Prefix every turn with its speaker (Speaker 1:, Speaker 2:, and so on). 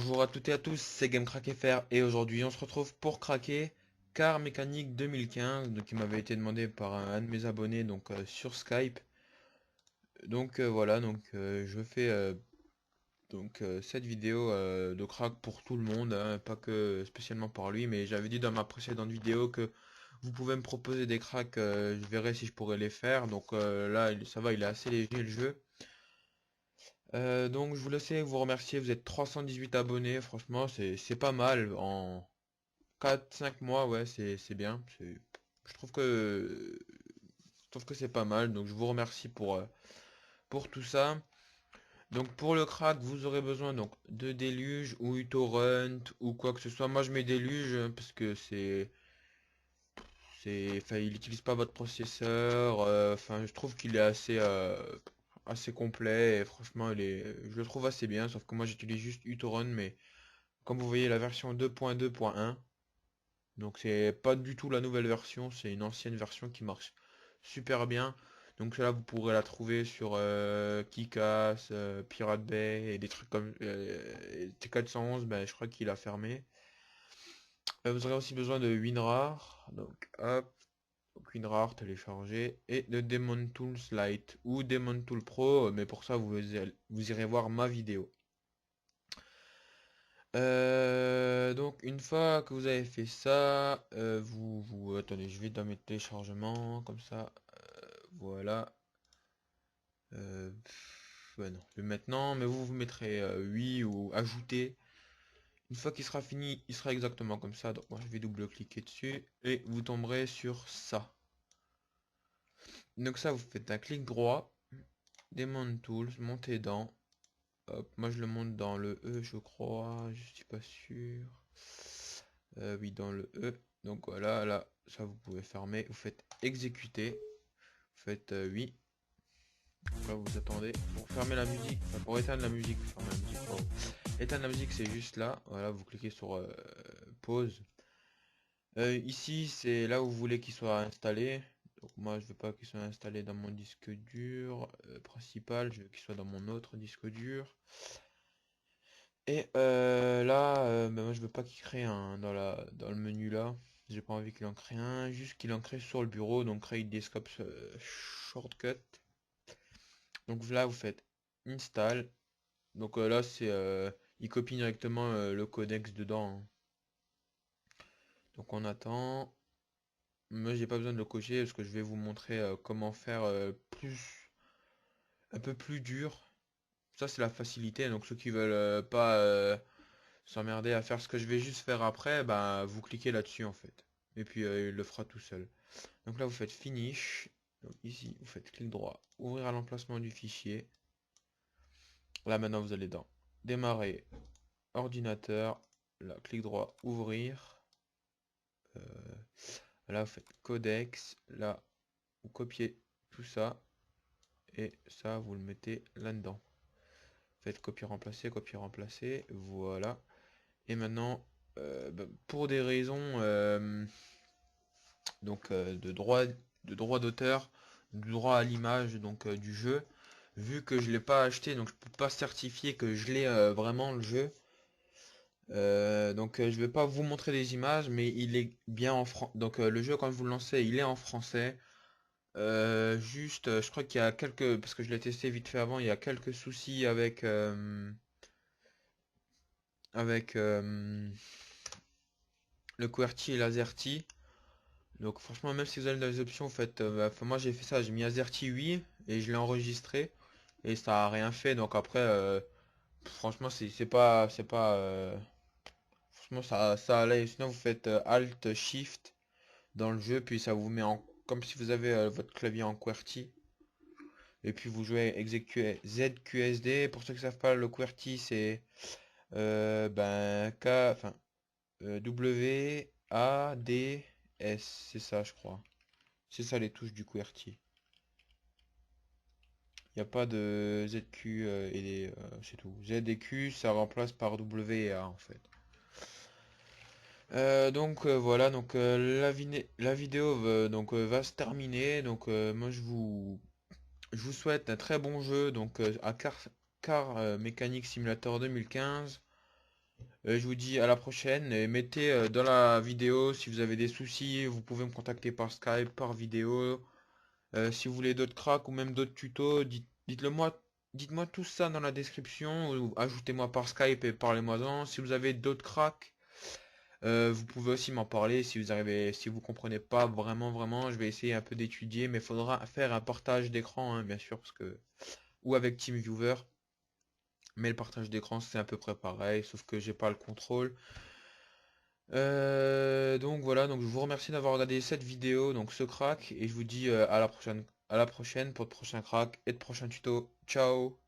Speaker 1: Bonjour à toutes et à tous, c'est GameCrackFR et aujourd'hui on se retrouve pour craquer Car Mécanique 2015, donc qui m'avait été demandé par un de mes abonnés donc sur Skype. Donc voilà, je fais cette vidéo de crack pour tout le monde, hein, pas que spécialement par lui, mais j'avais dit dans ma précédente vidéo que vous pouvez me proposer des cracks, je verrai si je pourrais les faire. Donc là ça va, il est assez léger le jeu. Donc je vous laisse vous remercier, vous êtes 318 abonnés, franchement c'est pas mal en 4 5 mois, ouais c'est bien. Je trouve que c'est pas mal, donc je vous remercie pour tout ça. Donc pour le crack, vous aurez besoin donc de déluge ou uTorrent ou quoi que ce soit. Moi je mets déluge parce que enfin il utilise pas votre processeur. Enfin je trouve qu'il est assez complet et franchement je le trouve assez bien. Sauf que moi j'utilise juste uTorrent, mais comme vous voyez la version 2.2.1. Donc c'est pas du tout la nouvelle version, c'est une ancienne version qui marche super bien. Donc là vous pourrez la trouver sur Kikas, Pirate Bay et des trucs comme T411, ben, je crois qu'il a fermé. Vous aurez aussi besoin de WinRAR, donc hop, donc WinRAR télécharger, et de Demon Tools Lite ou Demon Tool Pro, mais pour ça vous irez voir ma vidéo. Donc une fois que vous avez fait ça, attendez, je vais dans mes téléchargements comme ça, voilà. Ouais, non, le maintenant, mais vous mettrez oui ou ajouter. Une fois qu'il sera fini, il sera exactement comme ça. Donc moi je vais double-cliquer dessus et vous tomberez sur ça. Donc ça, vous faites un clic droit, Demon Tools, montez dans. Hop, moi je le monte dans le E, je crois, je suis pas sûr. Oui, dans le E. Donc voilà, là, ça vous pouvez fermer. Vous faites exécuter. Vous faites oui. Là, vous attendez pour fermer la musique. Enfin, pour éteindre la musique. Fermer la musique, pardon. Éteindre la musique, c'est juste là. Voilà, vous cliquez sur pause. Ici, c'est là où vous voulez qu'il soit installé. Donc moi, je veux pas qu'il soit installé dans mon disque dur principal. Je veux qu'il soit dans mon autre disque dur. Et là, bah, moi je veux pas qu'il crée un dans le menu là. J'ai pas envie qu'il en crée un, juste qu'il en crée sur le bureau, donc create desktop shortcut. Donc là vous faites install. Donc là il copie directement le codex dedans, hein. Donc on attend. Moi j'ai pas besoin de le cocher parce que je vais vous montrer comment faire un peu plus dur. Ça c'est la facilité, donc ceux qui veulent pas s'emmerder à faire ce que je vais juste faire après, bah vous cliquez là-dessus en fait. Et puis il le fera tout seul. Donc là vous faites finish. Donc ici vous faites clic droit, ouvrir à l'emplacement du fichier. Là maintenant vous allez dans démarrer ordinateur. Là clic droit, ouvrir. Euh, Là vous faites codex. Là vous copiez tout ça. Et ça vous le mettez là-dedans. Faites copier remplacer, copier remplacer. Voilà. Et maintenant bah, pour des raisons de droit d'auteur, de droit à l'image donc du jeu. Vu que je l'ai pas acheté, donc je peux pas certifier que je l'ai vraiment le jeu. Je vais pas vous montrer des images, mais il est bien en français. Donc le jeu quand vous le lancez, il est en français. Je crois qu'il y a quelques, parce que je l'ai testé vite fait avant, il y a quelques soucis avec le QWERTY et l'AZERTY. Donc franchement, même si vous allez dans les options, vous faites, enfin, moi j'ai fait ça, j'ai mis AZERTY oui et je l'ai enregistré et ça a rien fait. Donc après, franchement, franchement ça allait. Sinon vous faites Alt Shift dans le jeu, puis ça vous met en comme si vous avez votre clavier en QWERTY. Et puis vous jouez exécuter ZQSD. Pour ceux qui savent pas, le QWERTY c'est enfin W A D S, c'est ça je crois. C'est ça les touches du QWERTY. Il n'y a pas de ZQ c'est tout. Z et Q, ça remplace par W et A en fait. Voilà, la vidéo va se terminer. Donc moi je vous souhaite un très bon jeu donc à Car Mécanique Simulator 2015. Je vous dis à la prochaine et mettez dans la vidéo si vous avez des soucis, vous pouvez me contacter par Skype, par vidéo. Si vous voulez d'autres cracks ou même d'autres tutos, dites-le moi, dites-moi tout ça dans la description ou ajoutez-moi par Skype et parlez-moi-en. Si vous avez d'autres cracks, vous pouvez aussi m'en parler si vous arrivez, si vous comprenez pas vraiment, je vais essayer un peu d'étudier, mais il faudra faire un partage d'écran, hein, bien sûr, parce que ou avec TeamViewer, mais le partage d'écran c'est à peu près pareil, sauf que j'ai pas le contrôle. Donc voilà, donc je vous remercie d'avoir regardé cette vidéo, donc ce crack, et je vous dis à la prochaine pour de prochains cracks et de prochains tutos. Ciao!